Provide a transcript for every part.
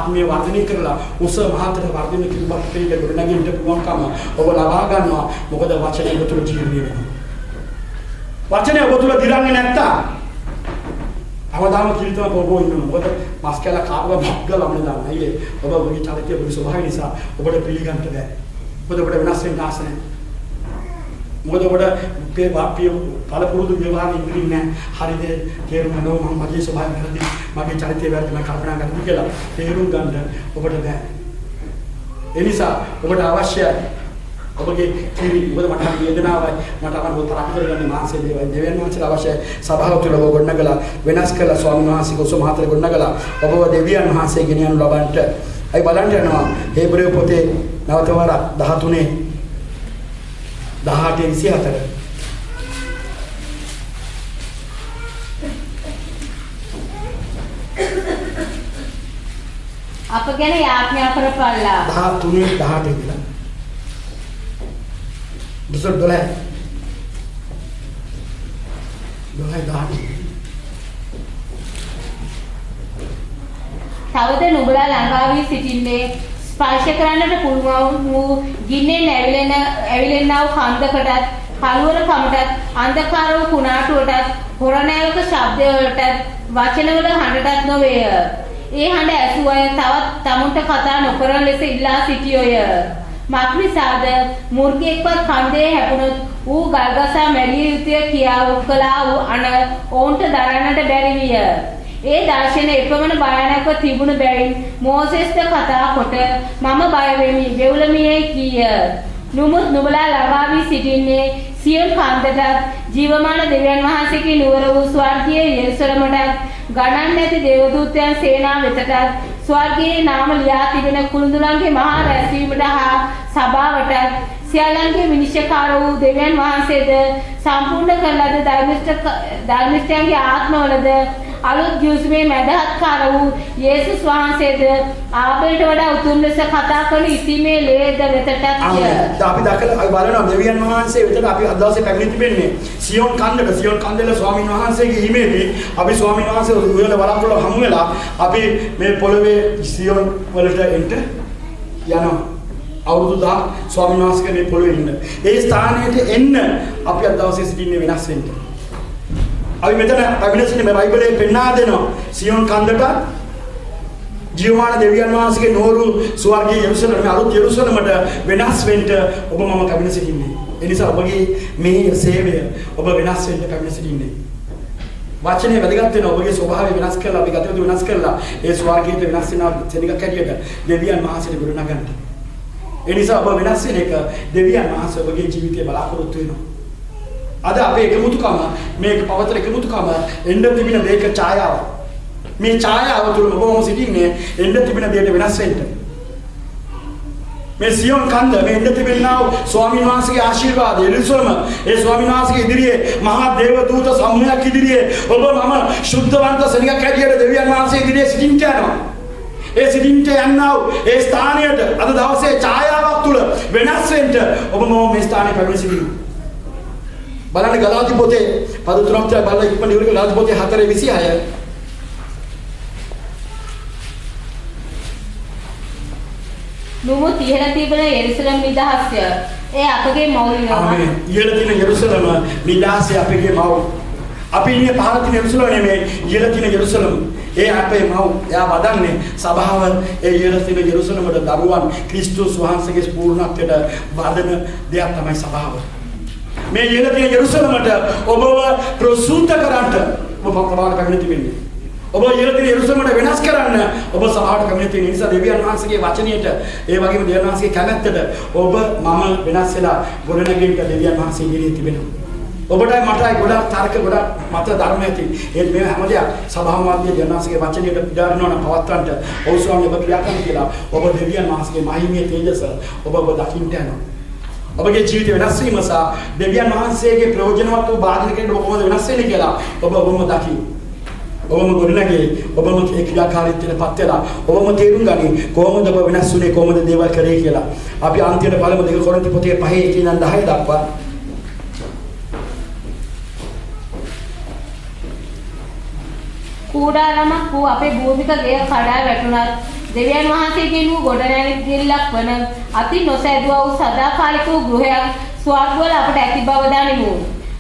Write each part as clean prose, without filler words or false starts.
ආත්මීය වර්ධනය කරලා උස මහතර වර්ධනය කිරීමක් පිළිබඳ ගොඩනගින්න පුළුවන්කම ඔබ ලබා ගන්නවා. මොකද වචනේ ඔබ තුළ ජීවණය වෙනවා. වචනේ ඔබ තුළ දිරන්නේ නැත්තම් අවදාම කිරිතම පොබෝ ඉන්නවා. මොකද මාස් කැල කාපුව මග්ගලම දාන්න. ඊයේ ඔබ ඔබගේ චරිතය ඔබගේ ස්වභාවය නිසා ඔබට පිළිගන්න බෑ. මොකද ඔබට වෙනස් වෙන්න ආස නැහැ. මොකද ඔබට පළපුරුදු ව්‍යවහාර ඉන්නේ නැහැ. හරිද? තේරුම් ගන්නව මම මගේ ස්වභාවය වැරදි. මගේ චරිතය වැරදි. මම කල්පනා කරන්නේ කියලා තේරුම් ගන්න ඔබට බෑ. ඒ නිසා ඔබට අවශ්‍යයි ඔබගේ කිරි මොකද මට වේදනාවයි මට අමතක තරක් කරගන්නේ මානසික දේවල් දෙවියන් වහන්සේලා අවශ්‍යයි සභාව තුළ ඔබ ගොඩනගලා වෙනස් කළා ස්වාමීන් වහන්සේගේ උස මහතර ගොඩනගලා ඔබව දෙවියන් වහන්සේ ගෙනියනු ලබන්නට අයි බලන්න යනවා හේබ්‍රේය පොතේ නවත වර 13 18 24 අප ගැන යාඥා කරපල්ලා 13 18 කියලා දුසර් දොලේ තවද නුඹලා ළඟා වී සිටින්නේ ස්පර්ශ කරන්නට පුළුවන් වූ ගින්නෙන් ඇවිලෙනා වූ කන්දකටත් කලවර කමටත් අන්ධකාර වූ කුණාටුවටත් හොරණෑවක ශබ්දවලටත් වචනවල හඬටත් නොවේය. ඒ හඬ ඇසු අය තවත් තමුන්ට කතා නොකරන ලෙස ඉල්ලා සිටියෝය. මක්නිසාද මුර්ගෙක්වත් කන්දේ හැපුණොත් ඌ ගල්ගසා මැරිය යුතුය කියා කළා වූ අන ඔවුන්ට දරන්නට බැරි විය. ඒ දර්ශන එපමණ භයානකව තිබුණු බැවින් මෝසෙස්ට කතා කොට මම බය වෙමි වෙවුලමියේ කීය. නුමුත් නුඹලා ළඟා වී සිටින්නේ සියොන් කන්දටත් ජීවමාන දෙවියන් වහන්සේගේ නුවර වූ ස්වර්ගීය යෙරුසලමටත් ගණන් නැති දේවදූතයන් සේනාව වෙතටත් ස්වර්ගයේ නාම ලියා තිබෙන කුළුඳුලන්ගේ මහා රැස්වීමට හා සභාවටත් සියල්ලන්ගේ විනිශ්චයකාර වූ දෙවියන් වහන්සේද සම්පූර්ණ කළ ලද ධර්මිෂ්ඨයන්ගේ ආත්මවලද අලුත් ජීවිතයේ මැදහත්කාර වූ යේසුස් වහන්සේද ආබේලට වඩා උතුම් ලෙස කතා කරන ඉතිමේ ලේද වෙතටත් අපි දැකලා බලනවා දෙවියන් වහන්සේ වෙතට අපි අද දවසේ පැමිණ තිබෙන්නේ සියොන් කන්දල ස්වාමීන් වහන්සේගේ හිමේදී අපි ස්වාමීන් වහන්සේ උයන වරම්පුල හමු වෙලා අපි මේ පොළවේ සියොන් වලට එන්න යනවා. අවුරුදු 10 ස්වාමීන් වහන්සේගේ මේ පොළවේ ඉන්න. ඒ ස්ථානයට එන්න අපි අද දවසේ සිටින්නේ වෙනස් වෙන්න. අපි මෙතන පැමිණෙන්නේ මේ බයිබලයේ පෙන්වා දෙනවා සියොන් කන්දට ජීවමාන දෙවියන් වහන්සේගේ නෝරු ස්වර්ගීය යෙරුසලම මේ අලුත් යෙරුසලමට වෙනස් වෙන්න ඔබ මම පැමිණ සිටින්නේ. ඒ නිසා ඔබගේ මේ සේවය ඔබ වෙනස් වෙන්න පැමිණ සිටින්නේ. වචනේ වැදගත් වෙනවා ඔබගේ ස්වභාවය වෙනස් කරලා අපි ගතිය වෙනස් කරලා ඒ ස්වර්ගයට වෙනස් වෙන සෙනගක් හැටියට දෙවියන් වහන්සේට ගොඩනගන්න. ඒ නිසා ඔබ වෙනස් වෙන එක දෙවියන් වහන්සේ ඔබගේ ජීවිතේ බලාපොරොත්තු වෙනවා. අද අපේ එකමුතුකම මේක පවතර එකමුතුකම එන්න තිබෙන මේක ඡායාව. මේ ඡායාව තුළ ඔබම සිටින්නේ එන්න තිබෙන දෙයට වෙනස් වෙන්න. මේ සියොන් කන්ද මේ එන්න තිබෙනා ස්වාමීන් වහන්සේගේ ආශිර්වාද එලිසොම ඒ ස්වාමීන් වහන්සේගේ ඉදිරියේ මහා දේව දූත සමූහයක් ඉදිරියේ ඔබ මම ශුද්ධවන්ත සෙනඟක් හැටියට දෙවියන් වහන්සේ ඉදිරියේ සිටින්න යනවා. ඒ සිටින්ට යන්නා ඒ ස්ථානයට අද දවසේ ඡායාවක් තුළ වෙනස් වෙන්න ඔබ මම මේ ස්ථානයේ පැමිණ සිටිනවා. බලන්න ගලාති පොතේ පද තුනක් තියලා බලලා ඉක්මන ඉවර ගලාති පොතේ 4:26 නුමුත් ඉහළ තිබෙන යෙරුසලම් නිදහස්ය ඒ අපගේ මෞර්යව ආමේන් ඉහළ තියෙන යෙරුසලම නිදහස්ය අපගේ මව් අපි ඉන්නේ පහළ තියෙන යෙරුසලම නෙමෙයි ඉහළ තියෙන යෙරුසලම ඒ අපේ මව් එයා වදන්නේ සභාව ඒ ඉහළ තියෙන යෙරුසලමට දරුවන් ක්‍රිස්තුස් වහන්සේගේ පූර්ණත්වයට වදන දෙයක් තමයි සභාව මේ ඉහළ තියෙන යෙරුසලමට ඔබව ප්‍රසූත කරන්න ඔබ පක්‍රවාට පැමිණ තිබෙන්නේ. ඔබ ඉහළ තියෙන යෙරුසලමට වෙනස් කරන්න ඔබ සභාවට පැමිණ තියෙන නිසා දෙවියන් වහන්සේගේ වචනයට ඒ වගේම දෙවියන් වහන්සේගේ කැමැත්තට ඔබ මම වෙනස් වෙලා ගොඩනැගෙන්න දෙවියන් වහන්සේ ඉදිරියේ තිබෙනවා. ඔබටයි මටයි ගොඩක් තර්ක ගොඩක් මත ධර්ම ඇති. ඒත් මේ හැම දෙයක් සභාව මාධ්‍ය දෙවියන් වහන්සේගේ වචනයට පිටාරනවා නම් පවත්වන්න ඔව් ස්වාමී ඔබ ක්‍රියා කරන්න කියලා ඔබ දෙවියන් වහන්සේගේ මහිමයේ තේජස ඔබ දකින්න යනවා. ඔබගේ ජීවිතය වෙනස් වීම සහ දෙවියන් වහන්සේගේ ප්‍රයෝජනවත් වූ බාධනකට ඔබ කොහොමද වෙනස් වෙන්නේ කියලා ඔබම දකින්න. ඔබම ගොඩනැගේ ඔබම ඒ ක්‍රියාකාරීත්වයට පත් වෙලා ඔබම තේරුම් ගනි කොහොමද ඔබ වෙනස් වුනේ කොහොමද දේවල් කරේ කියලා. අපි අන්තිමට බලමු 2 කොරින්ති පොතේ 5 ඉඳන් 10 දක්වා. කූඩාරමක් වූ අපේ භූමික ගෙය කඩා වැටුණත් දෙවියන් වහන්සේගෙන් වූ ගොඩනැගිල්ලක් වන අති නොසැදුවා වූ සදාකාලික වූ ගෘහයක් ස්වර්ගවල අපට ඇති බව දනිමු.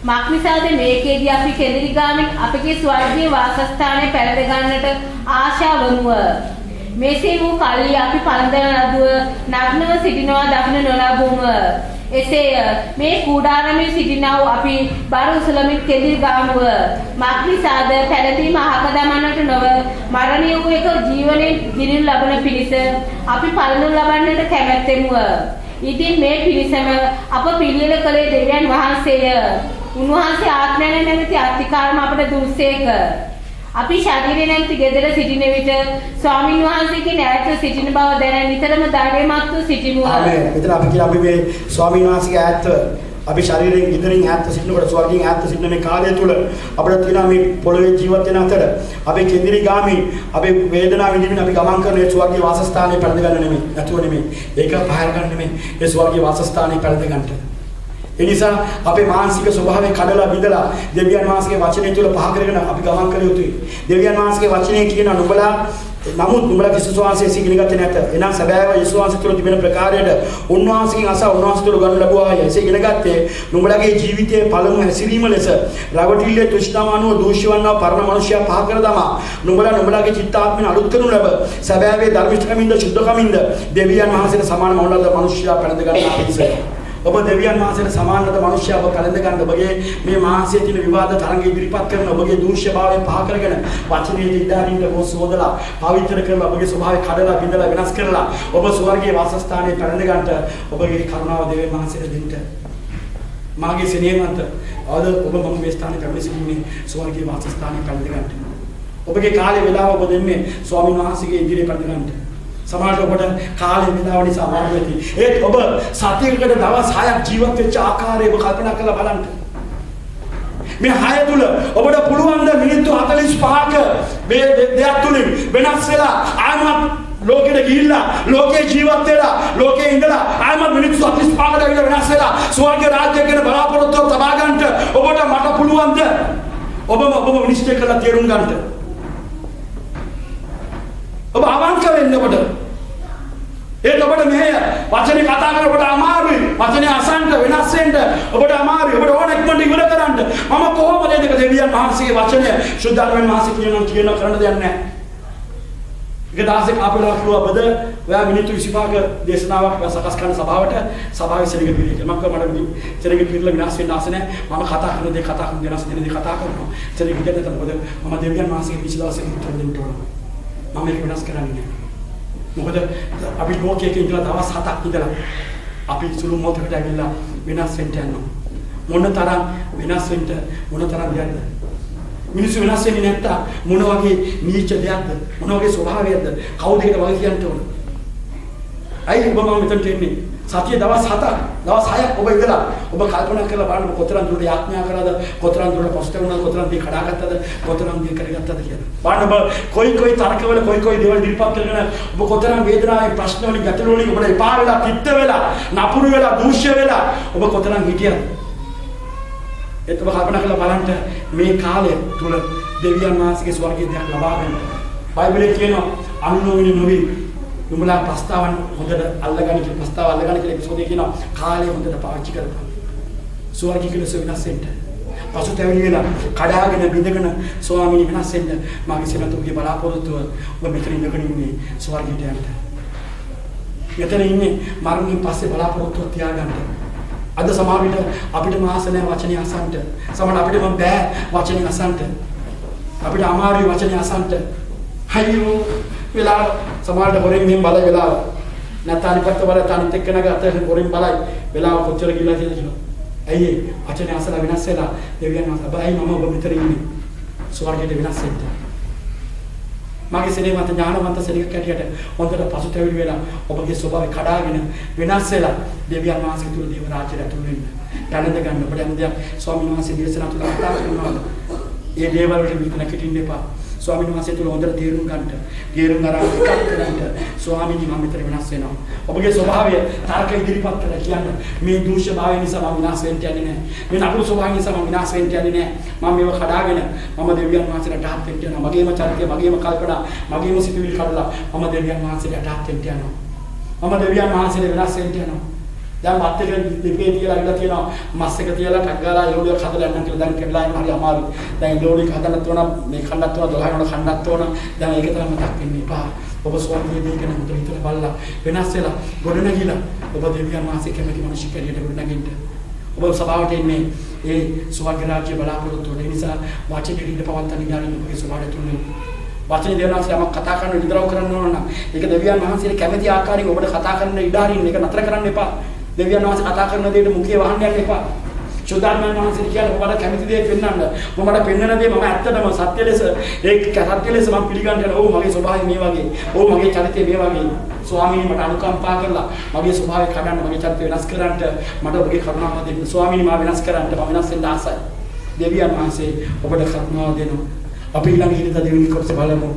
මක්නිසාද මේකේදී අපි කෙඳිරිගාමින් අපගේ ස්වර්ගීය වාසස්ථානයේ පැලඳ ගන්නට ආශා වමුව. මේසේ වූ කල්ලි අපි පළඳන ලදුව නග්නව සිටිනවා දකින්න නොලබුම. එසේය මේ කූඩාරමේ සිටිනා වූ අපි බර උසලමින් කෙඳිරිගාමුව. මක්නිසාද පැලඳීම අහක දමන්නට නොව මරණීය වූ එක ජීවනයේ ගිනිනු ලබන පිණිස අපි පළඳනු ලබන්නට කැමැත්තෙමුව. ඉතින් මේ පිරිසම අප පිළියෙල කළේ දෙවියන් වහන්සේය. උන්වහන්සේ ආත්මය නැමැති අධිකාරම අපට දුන්සේක. අපි ශරීරය නැමැති ගෙදර සිටින විට ස්වාමින් වහන්සේගේ ඈත සිටින බව දැන නිතරම ධෛර්යමත්ව සිටිමු. ආමේන්. මෙතන අපි කියන අපි මේ ස්වාමින් වහන්සේගේ ඈත අපි ශරීරයෙන් ගෙදරින් ඈත සිටිනකොට ස්වර්ගයෙන් ඈත සිටින මේ කාලය තුල අපිට තියෙන මේ පොළොවේ ජීවත් වෙන අතර අපි කෙඳිරි ගාමින් අපි වේදනාව විඳින්න අපි ගමන් කරන ඒ ස්වර්ගීය වාසස්ථානයේ පැලඳ ගන්න නෙමෙයි. නැතුව නෙමෙයි. ඒක පහර ගන්න නෙමෙයි. ඒ ස්වර්ගීය වාසස්ථානයේ පැලඳ ගන්නට. ඒ නිසා අපේ මානසික ස්වභාවය කඩලා බිඳලා දෙවියන් වහන්සේගේ වචනය තුළ පහ කරගෙන අපි ගමන් කළ යුතුයි. දෙවියන් වහන්සේගේ වචනය කියන නුඹලා නමුත් නුඹලා කිසිසු වාසයේ සිගින ගත්තේ නැත. එනම් සැබෑව යේසුස් වහන්සේ තුළ තිබෙන ප්‍රකාරයට උන්වහන්සේගෙන් අසා උන්වහන්සේ තුළ ගනු ලැබුවාය. එසේ ඉගෙන ගත්තේ නුඹලාගේ ජීවිතයේ පළමු හැසිරීම ලෙස රවටිල්ලේ තෘෂ්ණාවනුව දූෂ්‍යවන්ව පරණ මනුෂ්‍යයා පහ කර දමා නුඹලාගේ චිත්තාත්මෙන් අලුත් කරනු ලැබ සැබෑවේ ධර්මිෂ්ඨකමින්ද ශුද්ධකමින්ද දෙවියන් වහන්සේට සමාන මොණ්ඩද මනුෂ්‍යයා පැනඳ ගන්න ආපිසේ. ඔබ දෙවියන් වහන්සේට සමානව මනුෂ්‍යව පැලඳ ගන්න ඔබගේ මේ මානසික තියෙන විවාද තරංග ඉදිරිපත් කරන ඔබගේ දූෂ්‍යභාවය පහ කරගෙන වචනයේ ඉදාරින්න සෝදලා පවිත්‍ර කරලා ඔබගේ ස්වභාවය කඩලා බිඳලා වෙනස් කරලා ඔබ ස්වර්ගයේ වාසස්ථානයේ පැලඳ ගන්නට ඔබගේ කරුණාව දෙවියන් වහන්සේට දෙන්න. මාගේ සෙනෙහවන්ත අද ඔබ මම මේ ස්ථානයේ පැමිණ සිටින්නේ ස්වර්ගයේ වාසස්ථානයේ පැලඳ ගන්නට. ඔබගේ කාලේ වේලාව ඔබ දෙන්නේ ස්වාමීන් වහන්සේගේ ඉදිරියේ පැලඳ ගන්නට. සමාජ ඔබට කාලේ වේලාව නිසා අමාරු වෙති. ඒත් ඔබ සතියකට දවස් 6ක් ජීවත් වෙච්ච ආකාරය ඔබ කල්පනා කරලා බලන්න. මේ 6 තුල ඔබට පුළුවන් ද මිනිත්තු 45ක මේ දෙයක් තුලින් වෙනස් වෙලා ආයමත් ලෝකෙට ගිහිල්ලා ලෝකේ ජීවත් වෙලා ලෝකේ ඉඳලා ආයමත් මිනිත්තු 45කට ඇවිල්ලා වෙනස් වෙලා ස්වර්ග රාජ්‍යය ගැන බලාපොරොත්තුවක් තබා ගන්නට ඔබට මට පුළුවන් ද? ඔබ මිනිස්ටර් කරලා තේරුම් ගන්නට. ඔබ අවංක වෙන්න ඔබට. ඒත් ඔබට මෙහෙය වචනේ කතා කරන ඔබට අමාරුයි. වචනේ අසන්න වෙනස් වෙන්න ඔබට අමාරුයි. ඔබට ඕන ඉක්මනට ඉවර කරන්න. මම කොහොමද ඒක දෙවියන් වහන්සේගේ වචනය සුද්ධාත්මයන් වහන්සේ කියන කරන්න දෙයක් නැහැ. ඒක දාසෙක් අපේලා කිව්වා බද ඔයා මිනිත්තු 25ක දේශනාවක් සකස් කරන සභාවේ සෙනග පිළිගන්න. මම මට සෙනග පිළිලා විනාශ වෙන්න ආස නැහැ. මම කතා කරන දේ කතා කරන වෙනස් වෙන දේ කතා කරනවා. සෙනග පිළිගන්න මොකද මම දෙවියන් වහන්සේගේ විශ්වාසයෙන් උත්තර දෙන්න ඕන. මම ඒක වෙනස් කරන්නේ නැහැ. මොකද අපි ලෝකයේ ඉඳලා දවස් 7ක් ඉඳලා අපි සුළු මොහොතකට ඇවිල්ලා වෙනස් වෙන්න යනවා. මොන තරම් වෙනස් වෙන්න මොන තරම් දෙයක්ද? මිනිස්සු වෙනස් වෙන්නේ නැත්තම් මොන වගේ නීච දෙයක්ද? මොන වගේ ස්වභාවයක්ද? කවුද ඒකට වගේ කියන්න ඕන? අයි ඔබ මම මෙතනට එන්නේ. සතිය දවස් 6ක් ඔබ ඉඳලා ඔබ කල්පනා කරලා බලන්න කොතරම් දුරට යාඥා කරාද? කොතරම් දුරට පොස්ට් වුණාද? කොතරම් දේ කඩාගත්තද? කොතරම් දේ කරගත්තද කියලා. බලන්න ඔබ කොයි තර්කවල කොයි දේවල් ඉදිරිපත් කරගෙන ඔබ කොතරම් වේදනාවේ ප්‍රශ්න වලින් ගැටලු වලින් ඔබට එපා වෙලා, පිට වෙලා, නපුරු වෙලා, දූෂ්‍ය වෙලා ඔබ කොතරම් හිටියද? ඒත් ඔබ කල්පනා කරලා බලන්න මේ කාලය තුල දෙවියන් වහන්සේගේ ස්වර්ගයේ දෙයක් ලබා ගන්න. බයිබලයේ කියනවා අනුනෝමිනි නොවි නුඹලා ප්‍රස්තාවන් හොඳට අල්ලගන්න කියලා ප්‍රස්තාව අල්ලගන්න කියලා එපිසෝඩේ කියනවා කාලය හොඳට පාවිච්චි කරපන්. ස්වර්ගික ලෙස වෙනස් වෙන්න. පසුතැවිලි වෙලා කඩාගෙන බිඳගෙන ස්වාමීනි වෙනස් වෙන්න මාගේ සෙනතුගේ බලාපොරොත්තුව ඔබ මෙතන ඉඳගෙන ඉන්නේ ස්වර්ගයට යන්න. මෙතන ඉන්නේ මරණයෙන් පස්සේ බලාපොරොත්තුව තියාගන්න. අද සමහර විට අපිට මාස නැහැ වචනේ අසන්න. සමහර අපිට මම බෑ වචනේ අසන්න. අපිට අමාරුයි වචනේ අසන්න. අයියෝ වෙලා සමහරට හොරෙන් මෙහෙම බලයි වෙලාව. නැත්නම් අනිපත්ත වල තනිත් එක්කනග අත හොරෙන් බලයි. වෙලාව කොච්චර ගිහලා කියලා. ඇයි වචනේ අසලා වෙනස් වෙලා දෙවියන් වහන්සේ බයි මම ඔබ මෙතන ඉන්නේ. ස්වර්ගයට වෙනස් වෙන්න. මාගේ සෙනෙහවන්ත ඥානවන්ත සෙනෙහක කැටියට හොඳට පසුතැවිලි වෙලා ඔබගේ ස්වභාවය කඩාගෙන වෙනස් වෙලා දෙවියන් වහන්සේ තුල දේව රාජ්‍යයට ඇතුළු වෙන්න. පැනඳ ගන්න ඔබට යම් දෙයක් ස්වාමීන් වහන්සේ දේශනා තුල කතා කරනවා. ඒ දේවල් වලට විතර නැගිටින්න එපා. ස්වාමීන් වහන්සේ තුල හොඳට තේරුම් ගන්නට, තේරුම් අරන් එකක් කරන්න. ස්වාමීනි මම මෙතන වෙනස් වෙනවා. ඔබගේ ස්වභාවය තාරක ඉදිරිපත් කරලා කියන්න. මේ දූෂ්‍ය භාවය නිසා මම විනාශ වෙන්න යන්නේ නැහැ. මේ නපුරු ස්වභාවය නිසා මම විනාශ වෙන්න යන්නේ නැහැ. මම මේව කඩාගෙන මම දෙවියන් වහන්සේට අටහත් වෙන්න යනවා. මගේම චරිතය, මගේම කල්පනා, මගේම සිතුවිලි කඩලා මම දෙවියන් වහන්සේට අටහත් වෙන්න යනවා. මම දෙවියන් වහන්සේට වෙනස් වෙන්න යනවා. දැන් මත් එක දෙකේ තියලා ඉඳලා තියෙනවා. මස් එක තියලා ටක් ගාලා එළවලුවක් හදලා යන්න කියලා දැන් කෙල්ලා ඉන්න හරි අමාරුයි. දැන් එළවලුවක් හදන්නත් ඕන, මේ කන්නත් ඕන, 12 වෙනකොට කන්නත් ඕන. දැන් ඒක තමයි මතක් වෙන්නේ එපා. ඔබ ස්වාමීන් මේක නම් මුදල් හිතලා බලලා වෙනස් වෙලා ගොඩනගිලා ඔබ දෙවියන් වහන්සේ කැමති මිනිස්සු කැරියට ගොඩනගින්න. ඔබ සභාවට එන්නේ ඒ ස්වර්ග රාජ්‍ය බලාපොරොත්තු වෙන නිසා වාචික ඉඳ පවත්තන ඉඳාරින් ඔබගේ ස්වභාවය තුනේ වචනේ දෙවියන් වහන්සේ යමක් කතා කරන විතරව කරන්න ඕන නම් ඒක දෙවියන් වහන්සේට කැමති ආකාරයෙන් ඔබට කතා කරන්න ඉඩ හරින්න ඒක නතර කරන්න එපා. දෙවියන් වහන්සේ කතා කරන දෙයට මුඛය වහන්න යන්න එපා. සුදාර්මයන් වහන්සේ කියන්නේ ඔබට කැමති දේ පෙන්වන්න. මමට පෙන්වන දේ මම ඇත්තටම සත්‍ය ලෙස ඒක සත්‍ය ලෙස මම පිළිගන්න යනවා. ඔව් මගේ ස්වභාවය මේ වගේ. ඔව් මගේ චරිතය මේ වගේ. ස්වාමීනි මට අනුකම්පා කරලා මගේ ස්වභාවය කඩන්න, මගේ චරිතය වෙනස් කරන්න මට ඔබගේ කරුණාව දෙන්න. ස්වාමීනි මම වෙනස් කරන්න, මම වෙනස් වෙන්න ආසයි. දෙවියන් වහන්සේ ඔබට කරුණාව දෙනවා. අපි ඊළඟ හිරිත දෙවෙනි කොටස බලමු.